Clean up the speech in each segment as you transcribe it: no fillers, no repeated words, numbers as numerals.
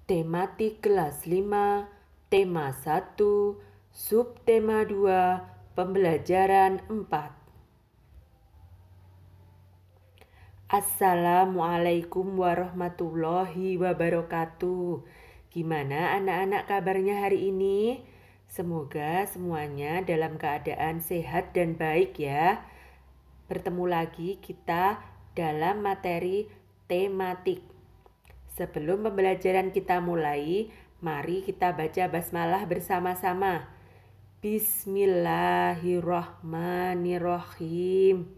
Tematik kelas 5, tema 1, subtema 2, pembelajaran 4. Assalamualaikum warahmatullahi wabarakatuh. Gimana anak-anak kabarnya hari ini? Semoga semuanya dalam keadaan sehat dan baik ya. Bertemu lagi kita dalam materi tematik. Sebelum pembelajaran kita mulai, mari kita baca basmalah bersama-sama. Bismillahirrahmanirrahim.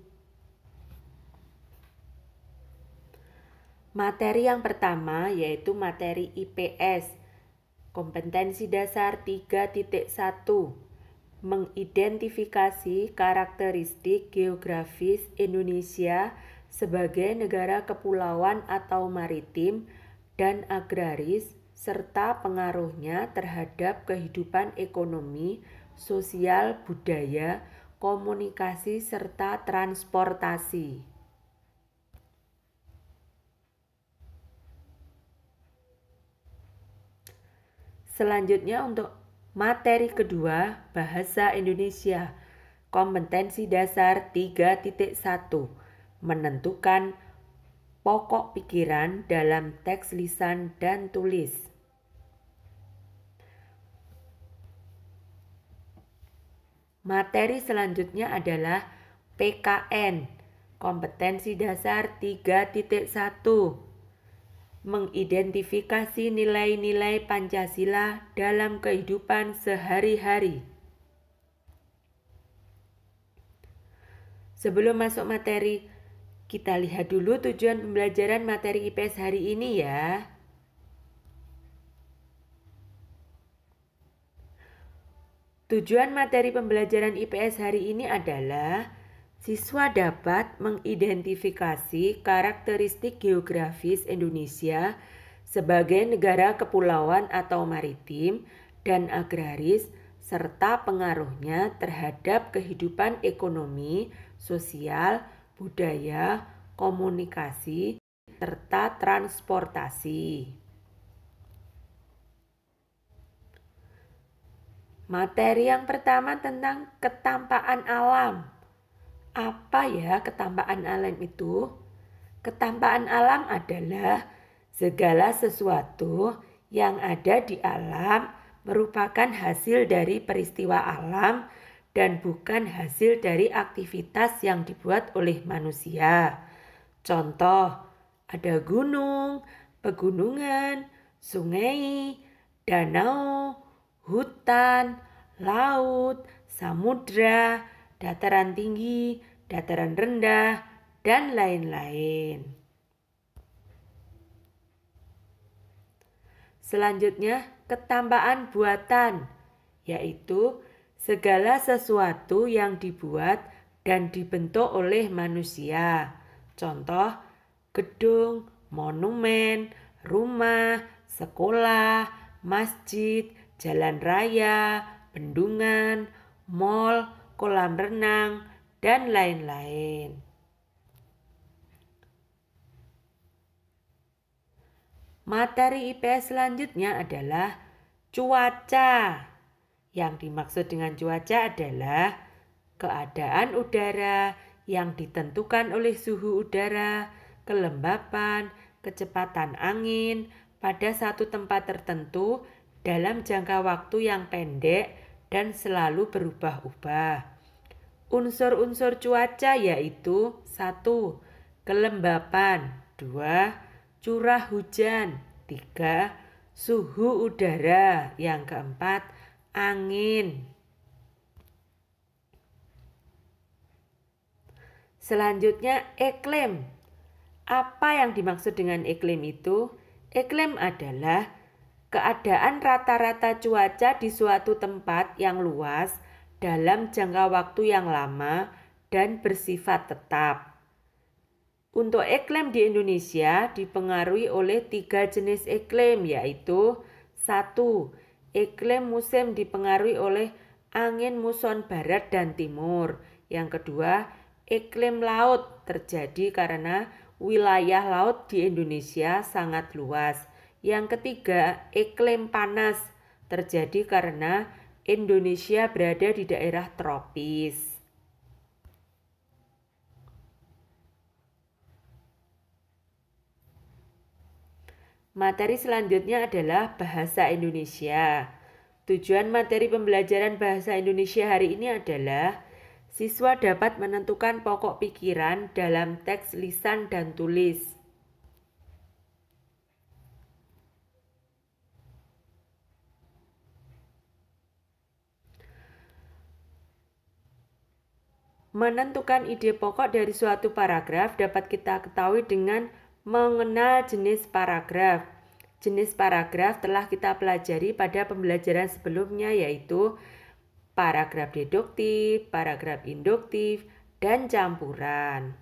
Materi yang pertama yaitu materi IPS, kompetensi dasar 3.1, mengidentifikasi karakteristik geografis Indonesia sebagai negara kepulauan atau maritim dan agraris serta pengaruhnya terhadap kehidupan ekonomi, sosial, budaya, komunikasi, serta transportasi. Selanjutnya untuk materi kedua, bahasa Indonesia, kompetensi dasar 3.1, menentukan pokok pikiran dalam teks lisan dan tulis. Materi selanjutnya adalah PKN, kompetensi dasar 3.1, mengidentifikasi nilai-nilai Pancasila dalam kehidupan sehari-hari. Sebelum masuk materi, kita lihat dulu tujuan pembelajaran materi IPS hari ini ya. Tujuan materi pembelajaran IPS hari ini adalah siswa dapat mengidentifikasi karakteristik geografis Indonesia sebagai negara kepulauan atau maritim dan agraris serta pengaruhnya terhadap kehidupan ekonomi, sosial, budaya, komunikasi, serta transportasi. Materi yang pertama tentang ketampaan alam. Apa ya ketampaan alam itu? Ketampaan alam adalah segala sesuatu yang ada di alam merupakan hasil dari peristiwa alam dan bukan hasil dari aktivitas yang dibuat oleh manusia. Contoh, ada gunung, pegunungan, sungai, danau, hutan, laut, samudra, dataran tinggi, dataran rendah, dan lain-lain. Selanjutnya, ketampaan buatan, yaitu segala sesuatu yang dibuat dan dibentuk oleh manusia. Contoh, gedung, monumen, rumah, sekolah, masjid, jalan raya, bendungan, mal, kolam renang, dan lain-lain. Materi IPS selanjutnya adalah cuaca. Yang dimaksud dengan cuaca adalah keadaan udara yang ditentukan oleh suhu udara, kelembapan, kecepatan angin pada satu tempat tertentu dalam jangka waktu yang pendek dan selalu berubah-ubah. Unsur-unsur cuaca yaitu 1. Kelembapan, 2. Curah hujan, 3. Suhu udara, yang keempat angin. Selanjutnya iklim. Apa yang dimaksud dengan iklim itu? Iklim adalah keadaan rata-rata cuaca di suatu tempat yang luas dalam jangka waktu yang lama dan bersifat tetap. Untuk iklim di Indonesia dipengaruhi oleh 3 jenis iklim, yaitu 1. Iklim musim dipengaruhi oleh angin muson barat dan timur. Yang kedua, iklim laut terjadi karena wilayah laut di Indonesia sangat luas. Yang ketiga, iklim panas terjadi karena Indonesia berada di daerah tropis. Materi selanjutnya adalah bahasa Indonesia. Tujuan materi pembelajaran bahasa Indonesia hari ini adalah siswa dapat menentukan pokok pikiran dalam teks lisan dan tulis. Menentukan ide pokok dari suatu paragraf dapat kita ketahui dengan mengenal jenis paragraf. Jenis paragraf telah kita pelajari pada pembelajaran sebelumnya, yaitu paragraf deduktif, paragraf induktif, dan campuran.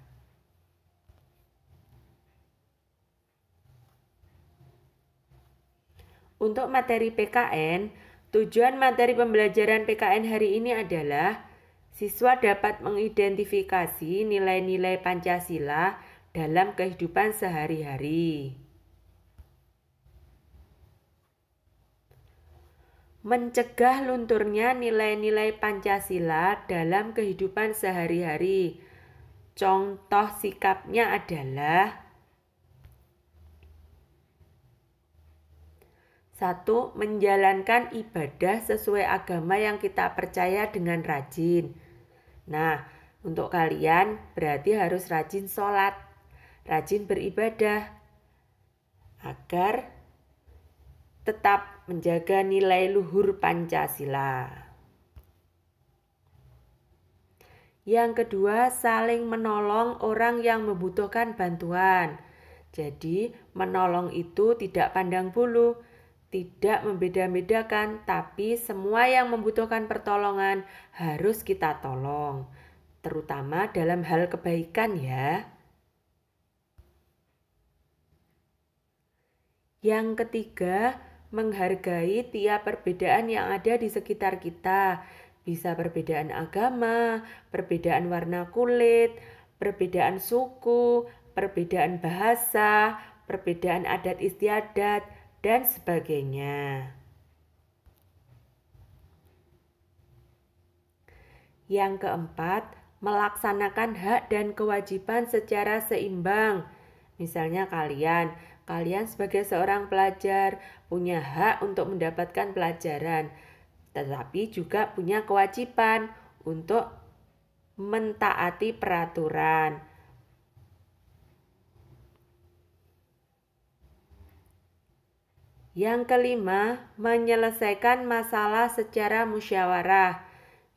Untuk materi PKN, tujuan materi pembelajaran PKN hari ini adalah siswa dapat mengidentifikasi nilai-nilai Pancasila dalam kehidupan sehari-hari. Mencegah lunturnya nilai-nilai Pancasila dalam kehidupan sehari-hari. Contoh sikapnya adalah 1. Menjalankan ibadah sesuai agama yang kita percaya dengan rajin. Nah, untuk kalian berarti harus rajin sholat, rajin beribadah, agar tetap menjaga nilai luhur Pancasila. Yang kedua, saling menolong orang yang membutuhkan bantuan. Jadi, menolong itu tidak pandang bulu, tidak membeda-bedakan, tapi semua yang membutuhkan pertolongan harus kita tolong, terutama dalam hal kebaikan ya. Yang ketiga, menghargai tiap perbedaan yang ada di sekitar kita. Bisa perbedaan agama, perbedaan warna kulit, perbedaan suku, perbedaan bahasa, perbedaan adat istiadat, dan sebagainya. Yang keempat, melaksanakan hak dan kewajiban secara seimbang. Misalnya kalian sebagai seorang pelajar punya hak untuk mendapatkan pelajaran, tetapi juga punya kewajiban untuk mentaati peraturan. Yang kelima, menyelesaikan masalah secara musyawarah.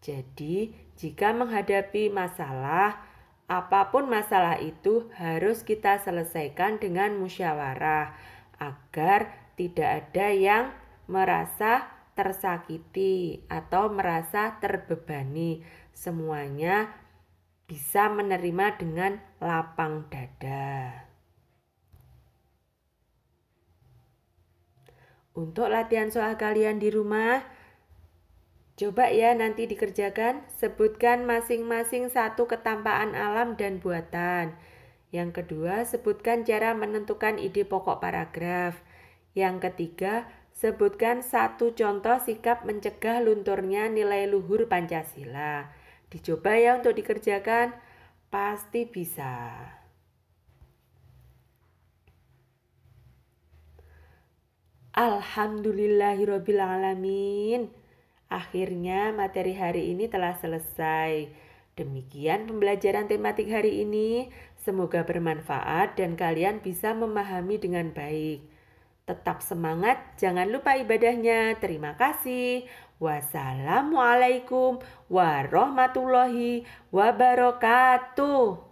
Jadi, jika menghadapi masalah, apapun masalah itu harus kita selesaikan dengan musyawarah agar tidak ada yang merasa tersakiti atau merasa terbebani. Semuanya bisa menerima dengan lapang dada. Untuk latihan soal kalian di rumah, coba ya nanti dikerjakan, sebutkan masing-masing satu ketampaan alam dan buatan. Yang kedua, sebutkan cara menentukan ide pokok paragraf. Yang ketiga, sebutkan satu contoh sikap mencegah lunturnya nilai luhur Pancasila. Dicoba ya untuk dikerjakan, pasti bisa. Alhamdulillahirrabbilalamin. Akhirnya materi hari ini telah selesai. Demikian pembelajaran tematik hari ini. Semoga bermanfaat dan kalian bisa memahami dengan baik. Tetap semangat, jangan lupa ibadahnya. Terima kasih. Wassalamualaikum warahmatullahi wabarakatuh.